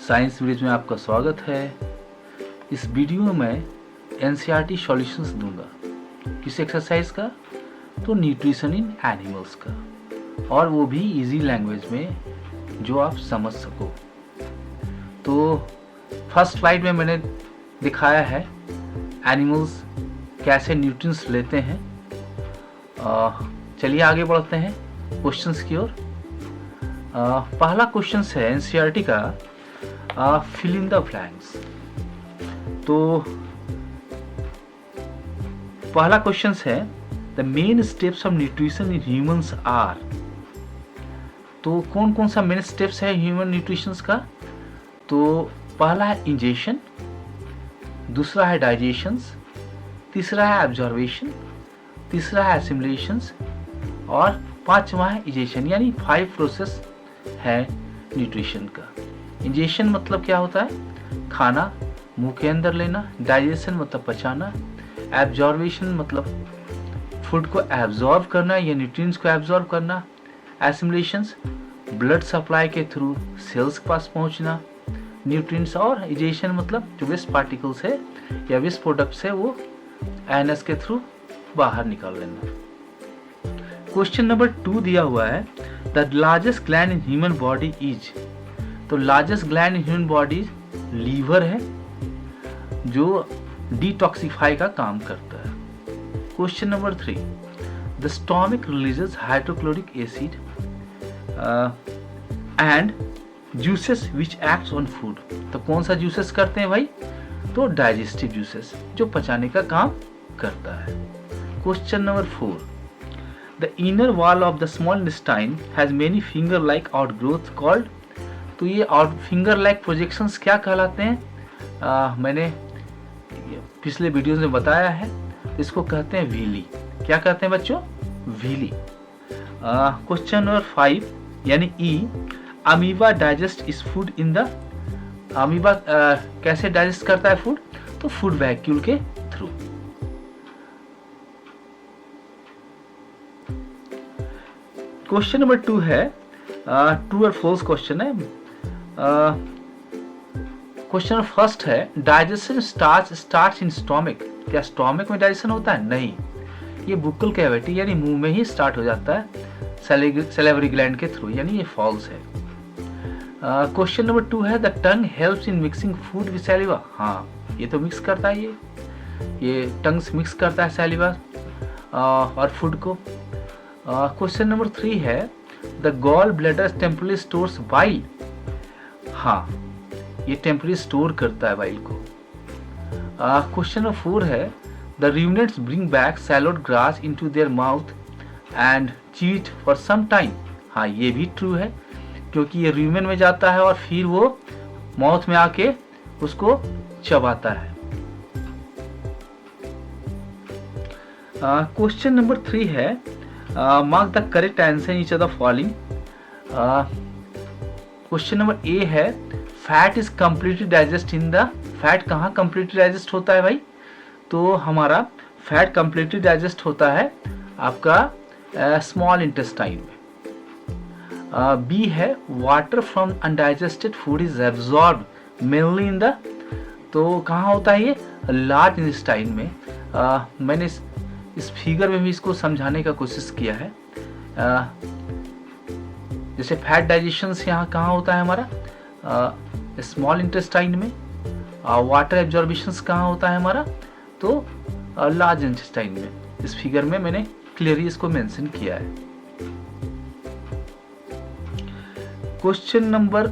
Science bridge में आपका स्वागत है। इस वीडियो में एनसीईआरटी सॉल्यूशंस दूंगा। किस एक्सरसाइज का? तो न्यूट्रिशन इन एनिमल्स का, और वो भी इजी लैंग्वेज में जो आप समझ सको। तो फर्स्ट स्लाइड में मैंने दिखाया है एनिमल्स कैसे न्यूट्रिएंट्स लेते हैं। चलिए आगे बढ़ते हैं क्वेश्चंस की ओर। पहला क्वेश्चन है एनसीईआरटी का, फिल इन द ब्लैंक्स। तो पहला क्वेश्चन है the main steps of nutrition in humans are. तो कौन कौन सा मेन स्टेप्स है ह्यूमन न्यूट्रिशन का? तो पहला है इंजेशन, दूसरा है डाइजेशन, तीसरा है एब्जॉर्वेशन, तीसरा है एसिमिलेशन और पांचवा है इजेशन। यानी 5 प्रोसेस है न्यूट्रिशन का। इंजेशन मतलब क्या होता है? खाना मुंह के अंदर लेना। डाइजेशन मतलब पचाना। एब्जॉर्वेशन मतलब फूड को एब्जॉर्ब करना या न्यूट्रिएंट्स को एब्जॉर्ब करना। एसिमिलेशन ब्लड सप्लाई के थ्रू सेल्स के पास पहुंचना न्यूट्रिएंट्स। और इजेशन मतलब जो वेस्ट पार्टिकल्स है या वेस्ट प्रोडक्ट्स है वो एनएस के थ्रू बाहर निकाल लेना। क्वेश्चन नंबर 2 दिया हुआ है the largest gland in human body is. तो largest gland in human body liver है जो डिटॉक्सिफाई का काम करता है। Question number 3 the stomach releases hydrochloric acid and juices which acts on food. तो कौन सा जूसेस करते हैं भाई? तो डाइजेस्टिव जूसेस जो पचाने का काम करता है। Question number 4 the inner wall of the small intestine has many finger like outgrowth called. तो ये आउट फिंगर लाइक प्रोजेक्शंस क्या कहलाते हैं? मैंने पिछले वीडियोस में बताया है। इसको कहते हैं व्हीली। क्या कहते हैं बच्चों? व्हीली। क्वेश्चन नंबर 5 यानी ई अमीबा डाइजेस्ट इस फूड इन द। अमीबा कैसे डाइजेस्ट करता है फूड? तो फूड वैक्यूल के थ्रू। क्वेश्चन नंबर 2 है ट्रू और फॉल्स क्वेश्चन है। क्वेश्चन फर्स्ट है डाइजेशन स्टार्ट्स इन स्टोमक। क्या स्टोमक में डाइजेशन होता है? नहीं, ये बुक्कल कैविटी यानी मुंह में ही स्टार्ट हो जाता है सैलिवरी ग्लैंड के थ्रू, यानी ये फॉल्स है। क्वेश्चन नंबर 2 है the tongue helps in mixing food with saliva. हाँ, ये तो मिक्स करता है, ये टंग्स मिक्स करता है सैलिवा और फूड को। क्वेश्चन नंबर 3 है the gall bladder temporary stores bile. हाँ, ये टेम्पररी स्टोर करता है बाइल को। क्वेश्चन नंबर 4 है the ruminants bring back swallowed grass into their mouth and chew for some time. हाँ, ये भी ट्रू है क्योंकि ये रूमेन में जाता है और फिर वो माउथ में आके उसको चबाता है। क्वेश्चन नंबर 3 है mark the correct answer each of the following. Question number A है fat is completely digest in the. Fat कहाँ कम्प्लीटली डाइजेस्ट होता है भाई? तो हमारा फैट कम्प्लीटली डाइजेस्ट होता है आपका स्मॉल इंटेस्टाइन में। बी है water from undigested food is absorb mainly in the. तो कहाँ होता है ये? लार्ज इंटेस्टाइन में। मैंने इस फिगर में भी इसको समझाने का कोशिश किया है। जैसे फैट डाइजेशन यहाँ कहाँ होता है हमारा? स्मॉल इंटेस्टाइन में। वाटर एब्जॉर्बिशन कहाँ होता है हमारा? तो लार्ज इंटेस्टाइन में। इस फिगर में मैंने क्लियरली इसको मेंशन किया है। Question number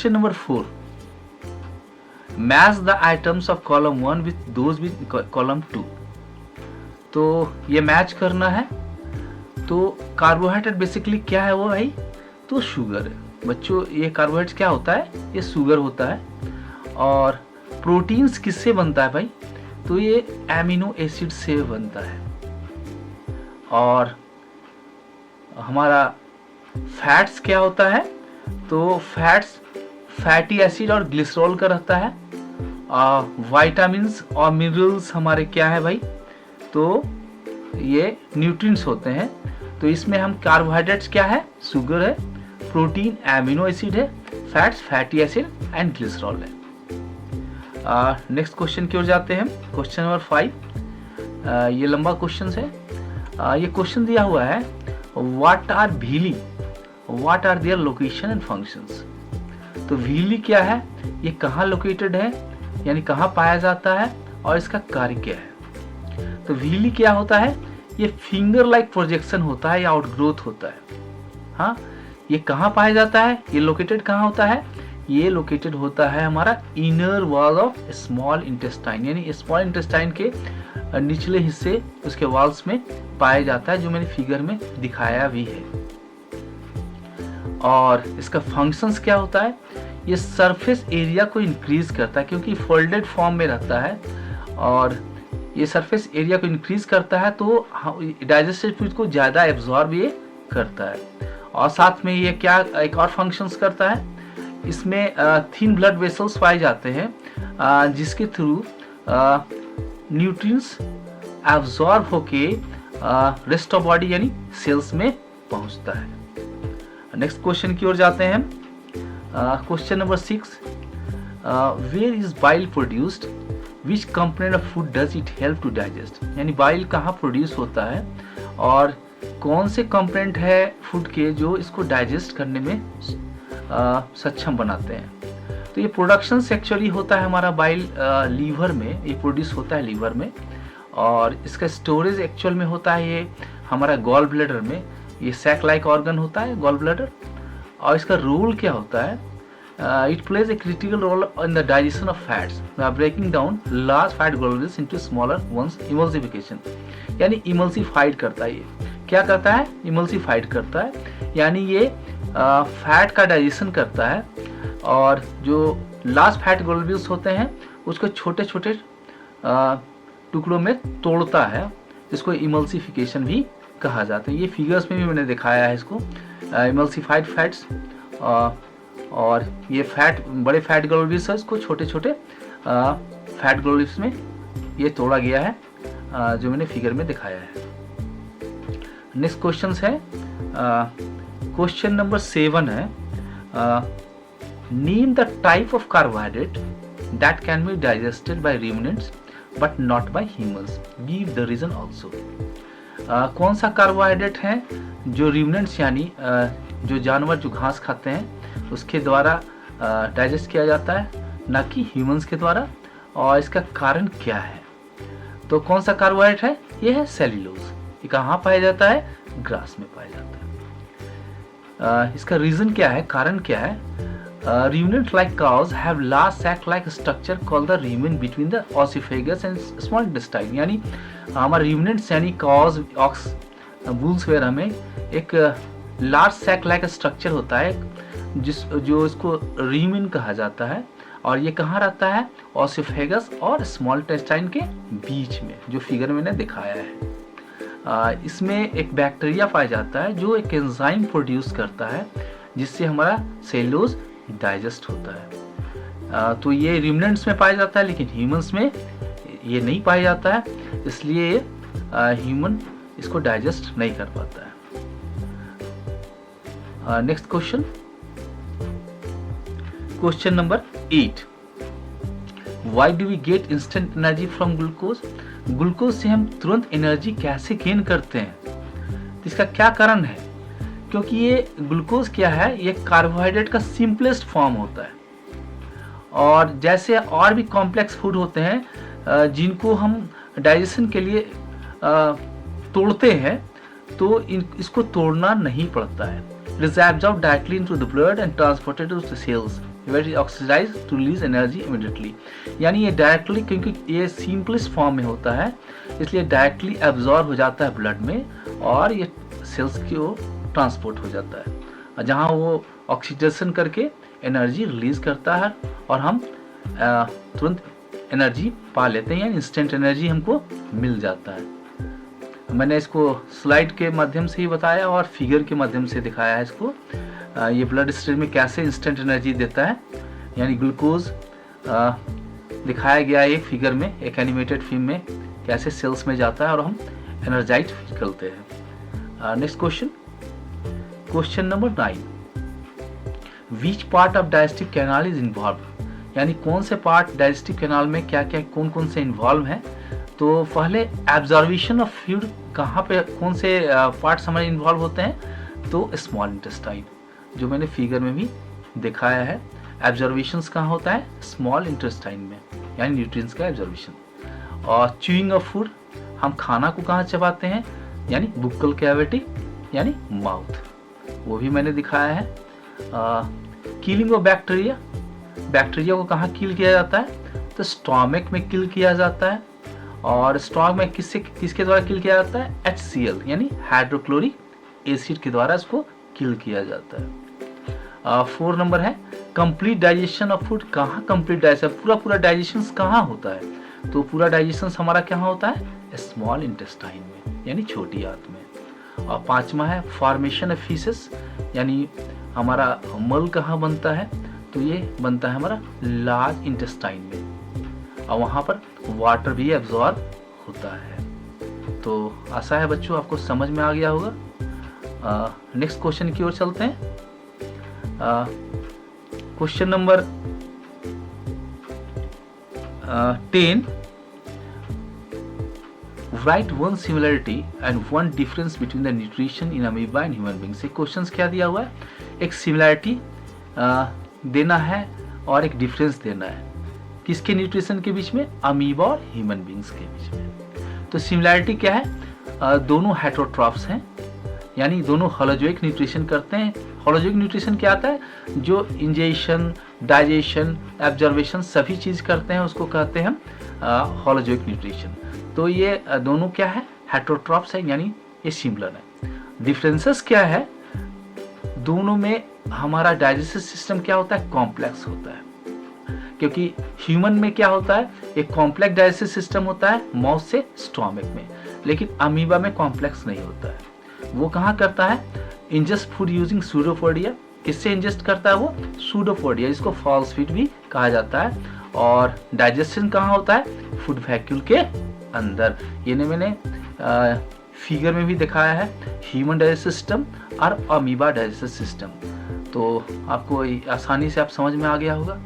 number 4 match the items of column 1 with those with column 2। तो ये मैच करना है। तो कार्बोहाइड्रेट बेसिकली क्या है वो भाई? तो शुगर है बच्चों। ये कार्बोहाइड्रेट क्या होता है? ये शुगर होता है। और प्रोटीन्स किससे बनता है भाई? तो ये एमिनो एसिड से बनता है। और हमारा फैट्स क्या होता है? तो फैट्स फैटी एसिड और ग्लिसरॉल का रहता है। विटामिन्स और मिनरल्स हमारे क्या है भाई? तो ये न्यूट्रिएंट्स होते हैं। तो इसमें हम कार्बोहाइड्रेट्स क्या है, शुगर है, प्रोटीन एमिनो एसिड है, fats fatty acid and glycerol है। नेक्स्ट क्वेश्चन की ओर जाते हैं, क्वेश्चन नंबर 5। ये लंबा क्वेश्चन है। ये क्वेश्चन दिया हुआ है, what are villi, what are their location and functions. तो व्हीली क्या है, ये कहाँ लोकेटेड है, यानी कहाँ पाया जाता है और इसका कार्य क्या है। तो व्हीली क्या होता है, ये फिंगर लाइक प्रोजेक्शन होता है या आउटग्रोथ होता है। हाँ, ये कहाँ पाया जाता है, ये लोकेटेड कहाँ होता है, ये लोकेटेड होता है हमारा inner wall of small intestine, यानी स्मॉल इंटेस्टाइन के निचले हिस्से उसके वॉल्स में पाया जाता है, जो मैंने फिगर में दिखाया भी है। और इसका फंक्शंस क्या होता है, ये सरफेस एरिया को इंक्रीज करता है, क्योंकि फोल्डेड फॉर्म में रहता है और ये सरफेस एरिया को इंक्रीज करता है, तो डाइजेस्टेड फूड को ज़्यादा एब्जॉर्ब ये करता है। और साथ में ये क्या एक और फंक्शंस करता है, इसमें थिन ब्लड वेसल्स पाए जाते हैं, जिसके थ्रू न्यूट्रिएंट्स एब्जॉर्ब होके रेस्ट ऑफ बॉडी यानी सेल्स में पहुंचता है। नेक्स्ट क्वेश्चन की ओर जाते हैं, question number 6। Where is bile produced, which component of food does it help to digest, यानी बाइल कहाँ प्रोड्यूस होता है और कौन से कंपोनेंट है फूड के जो इसको डाइजेस्ट करने में सक्षम बनाते हैं। तो ये प्रोडक्शन एक्चुअली होता है हमारा बाइल लीवर में, ये प्रोड्यूस होता है लीवर में, और इसका स्टोरेज एक्चुअल में होता है ये हमारा गॉल ब्लैडर में। ये सैक लाइक ऑर्गन होता है गॉल ब्लैडर, और इसका रोल क्या होता है, it plays a critical role in the digestion of fats, breaking down large fat globules into smaller ones, emulsification, यानी इमल्सिफाइड करता है। ये क्या करता है, इमल्सिफाइड करता है, यानी ये फैट का डाइजेशन करता है, और जो लार्ज फैट ग्लोब्यूल्स होते हैं उसको छोटे छोटे टुकड़ों में तोड़ता है, जिसको इमल्सिफिकेशन भी कहा जाता है। ये फिगर्स में भी मैंने दिखाया है इसको, इमल्सिफाइड फैट्स, और ये फैट बड़े फैट ग्लोब्यूल्स है, इसको छोटे छोटे फैट ग्लोब्यूल्स में ये तोड़ा गया है, जो मैंने फिगर में दिखाया है। नेक्स्ट क्वेश्चन है, क्वेश्चन नंबर 7 है, name the type of carbohydrate that can be digested by ruminants but not by humans, give the reason also. कौन सा कार्बोहाइड्रेट है जो ruminants यानी जो जानवर जो घास खाते हैं उसके द्वारा डाइजेस्ट किया जाता है, ना कि ह्यूमंस के द्वारा, और इसका कारण क्या है। तो कौन सा कार्बोहाइड्रेट है, ये है सेल्यूलोज। ये कहाँ पाया जाता है, ग्रास में पाया जाता है। इसका रीजन क्या है, कारण क्या है, ruminant like cows have large sac like structure called the rumen between the oesophagus and small intestine, यानी हमारे ruminants यानी cows, ox, bulls वगैरह में एक लार्ज सैक लाइक स्ट्रक्चर होता है जो इसको rumen कहा जाता है, और ये कहाँ रहता है, ओसिफेगस और स्मॉल इंटेस्टाइन के बीच में, जो फिगर मैंने दिखाया है। इसमें एक बैक्टीरिया पाया जाता है जो एक एंजाइम प्रोड्यूस करता है, जिससे हमारा सेल्यूलोज डाइजेस्ट होता है। तो ये ruminants में पाया जाता है, लेकिन ह्यूमंस में ये नहीं पाया जाता है, इसलिए ह्यूमन इसको डाइजेस्ट नहीं कर पाता है। Next question, question number 8। Why do we get instant energy from glucose? Glucose से हम तुरंत एनर्जी कैसे गेन करते हैं, तो इसका क्या कारण है, क्योंकि ये ग्लूकोज क्या है, ये कार्बोहाइड्रेट का सिंपलेस्ट फॉर्म होता है, और जैसे और भी कॉम्प्लेक्स फूड होते हैं जिनको हम डाइजेशन के लिए तोड़ते हैं, तो इसको तोड़ना नहीं पड़ता है। It is absorbed directly into the blood and transported to the cells where it is oxidized to release energy immediately. यानी ये डायरेक्टली, क्योंकि ये सिंपलेस्ट फॉर्म में होता है, इसलिए डायरेक्टली एब्जॉर्ब हो जाता है ब्लड में, और ये सेल्स की ओर ट्रांसपोर्ट हो जाता है, जहाँ वो ऑक्सीडेशन करके एनर्जी रिलीज करता है, और हम तुरंत एनर्जी पा लेते हैं, यानी इंस्टेंट एनर्जी हमको मिल जाता है। मैंने इसको स्लाइड के माध्यम से ही बताया और फिगर के माध्यम से दिखाया है इसको, ये ब्लड स्ट्रीम में कैसे इंस्टेंट एनर्जी देता है, यानी ग्लूकोज दिखाया गया है एक फिगर में, एक एनिमेटेड फिल्म में, कैसे सेल्स में जाता है और हम एनर्जाइज फील करते हैं। Next question number 9, which part of digestive canal is involve, यानी कौन से पार्ट डाइजेस्टिव कैनाल में क्या क्या कौन कौन से इन्वॉल्व हैं। तो पहले एब्जॉर्बिशन ऑफ फूड कहाँ पे कौन से पार्ट्स हमारे इन्वॉल्व होते हैं, तो स्मॉल इंटेस्टाइन, जो मैंने फिगर में भी दिखाया है। एब्जॉर्बिशंस कहाँ होता है, स्मॉल इंटेस्टाइन में, यानी न्यूट्रिएंट्स का एब्जॉर्बिशन। और च्यूइंग ऑफ फूड, हम खाना को कहाँ चबाते हैं, यानी बुक्कल कैविटी यानी माउथ, वो भी मैंने दिखाया है। किलिंग ऑफ बैक्टीरिया, बैक्टीरिया को कहाँ किल किया जाता है, तो स्टोमक में किल किया जाता है। और स्टोमक में किसके द्वारा किल किया जाता है, HCl यानी हाइड्रोक्लोरिक एसिड के द्वारा इसको किल किया जाता है। 4 नंबर है कंप्लीट डाइजेशन ऑफ फूड, कहाँ कंप्लीट डाइजेशन, पूरा डाइजेशन कहाँ होता है, तो पूरा डाइजेशन हमारा कहाँ होता है, स्मॉल इंटेस्टाइन में, यानी छोटी आंत में। और 5वां है फॉर्मेशन ऑफ फीसेस, यानी हमारा मल कहाँ बनता है, तो ये बनता है हमारा लार्ज इंटेस्टाइन में, और वहाँ पर वाटर भी एब्जॉर्ब होता है। तो आशा है बच्चों आपको समझ में आ गया होगा। नेक्स्ट क्वेश्चन की ओर चलते हैं। Question number 10, write one similarity and one difference between the nutrition in amoeba and human beings। ये क्वेश्चंस क्या दिया हुआ है, एक सिमिलैरिटी देना है और एक डिफरेंस देना है, किसके न्यूट्रिशन के बीच में, अमीबा और ह्यूमन बींग्स के बीच में। तो सिमिलैरिटी क्या है, दोनों हेटेरोट्रॉफ्स हैं, यानी दोनों होलोजोइक न्यूट्रिशन करते हैं। होलोजोइक न्यूट्रिशन क्या आता है, जो इंजेशन, डाइजेशन, एब्जॉर्बेशन सभी चीज़ करते हैं, उसको कहते हैं हम होलोजोइक न्यूट्रिशन। तो ये दोनों क्या है, हेटेरोट्रॉफ्स है, यानी ये सिमिलर है। डिफरेंसेस क्या है, दोनों में हमारा डाइजेस्टिव सिस्टम क्या होता है, कॉम्प्लेक्स होता है, क्योंकि ह्यूमन में क्या होता है, एक कॉम्प्लेक्स डाइजेस्टिव सिस्टम होता है माउथ से स्टोमक में, लेकिन अमीबा में कॉम्प्लेक्स नहीं होता है। वो कहाँ करता है, इंजेस्ट फूड यूजिंग सूडोपोडिया, किससे इंजेस्ट करता है वो, सूडोपोडिया, इसको फॉल्स फीड भी कहा जाता है। और डाइजेशन कहाँ होता है, फूड वैक्यूल के अंदर। ये मैंने फिगर में भी दिखाया है, ह्यूमन डाइजेस्टिव सिस्टम और अमीबा डाइजेस्टिव सिस्टम। तो आपको आसानी से आप समझ में आ गया होगा।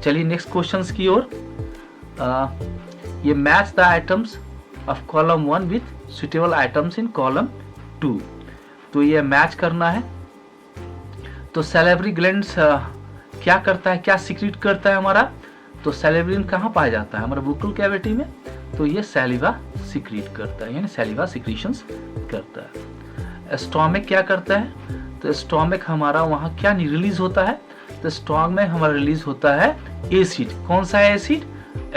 चलिए नेक्स्ट क्वेश्चंस की ओर। ये match the items of column 1 with suitable items in column 2। तो ये मैच करना है। तो सैलिवरी ग्लैंड्स क्या करता है, क्या सीक्रेट करता है हमारा, तो सैलिवरी कहाँ पाया जाता है, हमारा बुक्कल कैविटी में, तो ये सैलिवा सीक्रेट करता है, यानी सैलिवा सीक्रेशंस करता है। स्टोमक क्या करता है, तो स्टोमक हमारा वहाँ क्या रिलीज होता है, तो स्टोमक में हमारा रिलीज होता है एसिड, कौन सा एसिड,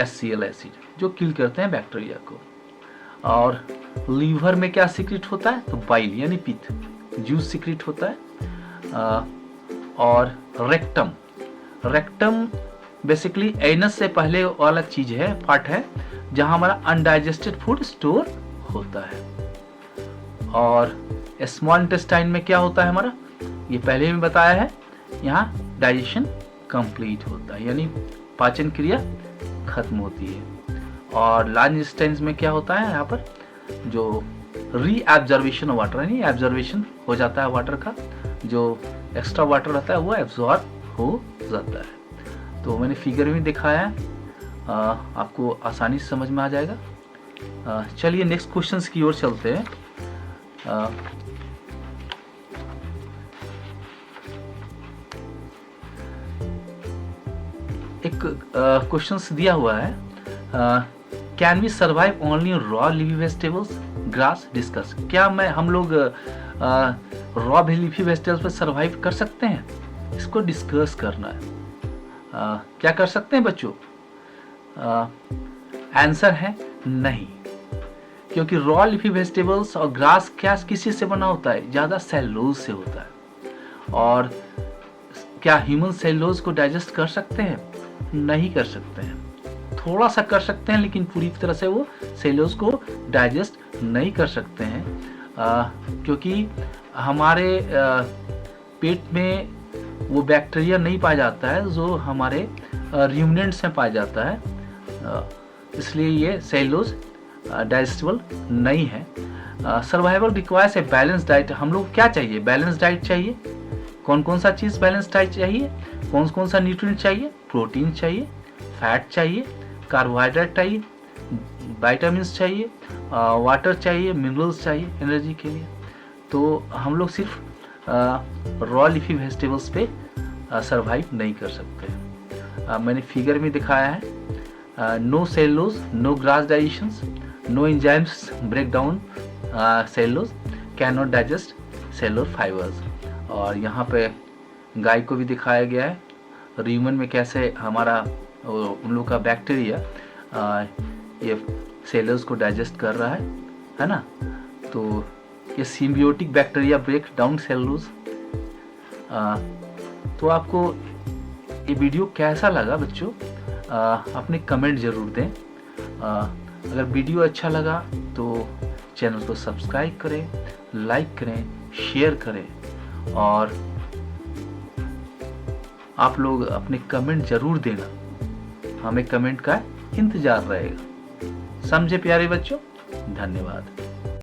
HCl एसिड, जो किल करते हैं बैक्टीरिया को। और लीवर में क्या सीक्रेट होता है, तो बाइल यानी पित्त, जूस सीक्रेट होता है। और रेक्टम बेसिकली एनस से पहले वाला चीज है, पार्ट है, जहां हमारा अनडाइजेस्टेड फूड स्टोर होता है। और स्मॉल इंटेस्टाइन में क्या होता है हमारा, ये पहले भी बताया है, यहाँ डाइजेशन कंप्लीट होता है, यानी पाचन क्रिया खत्म होती है। और लार्ज इंटेस्टाइन में क्या होता है, यहाँ पर जो रीएब्जॉर्बेशन ऑफ वाटर, यानी एब्जॉर्बेशन हो जाता है वाटर का, जो एक्स्ट्रा वाटर रहता है वो एब्जॉर्ब हो जाता है। तो मैंने फिगर में दिखाया है, आपको आसानी से समझ में आ जाएगा। चलिए नेक्स्ट क्वेश्चंस की ओर चलते हैं। एक क्वेश्चंस दिया हुआ है, can we survive only raw leafy vegetables, grass, discuss. क्या हम लोग रॉ लीफी वेजिटेबल्स पर सर्वाइव कर सकते हैं, इसको डिस्कस करना है। क्या कर सकते हैं बच्चों, आंसर है नहीं, क्योंकि रॉ लीफी वेजिटेबल्स और ग्रास क्या किसी से बना होता है, ज़्यादा सेलुलोज से होता है। और क्या ह्यूमन सेलुलोज को डाइजेस्ट कर सकते हैं, नहीं कर सकते हैं, थोड़ा सा कर सकते हैं, लेकिन पूरी तरह से वो सेलुलोज को डाइजेस्ट नहीं कर सकते हैं, क्योंकि हमारे पेट में वो बैक्टीरिया नहीं पाया जाता है जो हमारे रूमिनेंट्स में पाया जाता है, इसलिए ये सेलुलोज डाइजेस्टेबल नहीं है। Survival requires a balance diet. हम लोग क्या चाहिए? बैलेंस डाइट चाहिए। कौन कौन सा चीज़ बैलेंस डाइट चाहिए? कौन कौन सा न्यूट्रिएंट चाहिए? प्रोटीन चाहिए, फैट चाहिए, कार्बोहाइड्रेट चाहिए, विटामिन्स चाहिए, वाटर चाहिए, मिनरल्स चाहिए एनर्जी के लिए। तो हम लोग सिर्फ रॉ लीफी वेजिटेबल्स पे सरवाइव नहीं कर सकते। मैंने फिगर में दिखाया है, no cellulose, no grass digestions, no enzymes break down cellulose, can not digest cellular fibres. और यहाँ पे गाय को भी दिखाया गया है, ह्यूमन में कैसे हमारा उन लोग का बैक्टीरिया ये सेलुलर्स को डाइजेस्ट कर रहा है ना। तो ये symbiotic bacteria break down cellulose. तो आपको ये वीडियो कैसा लगा बच्चों? अपने कमेंट ज़रूर दें। अगर वीडियो अच्छा लगा तो चैनल को सब्सक्राइब करें, लाइक करें, शेयर करें और आप लोग अपने कमेंट ज़रूर देना, हमें कमेंट का इंतज़ार रहेगा। समझे प्यारे बच्चों? धन्यवाद।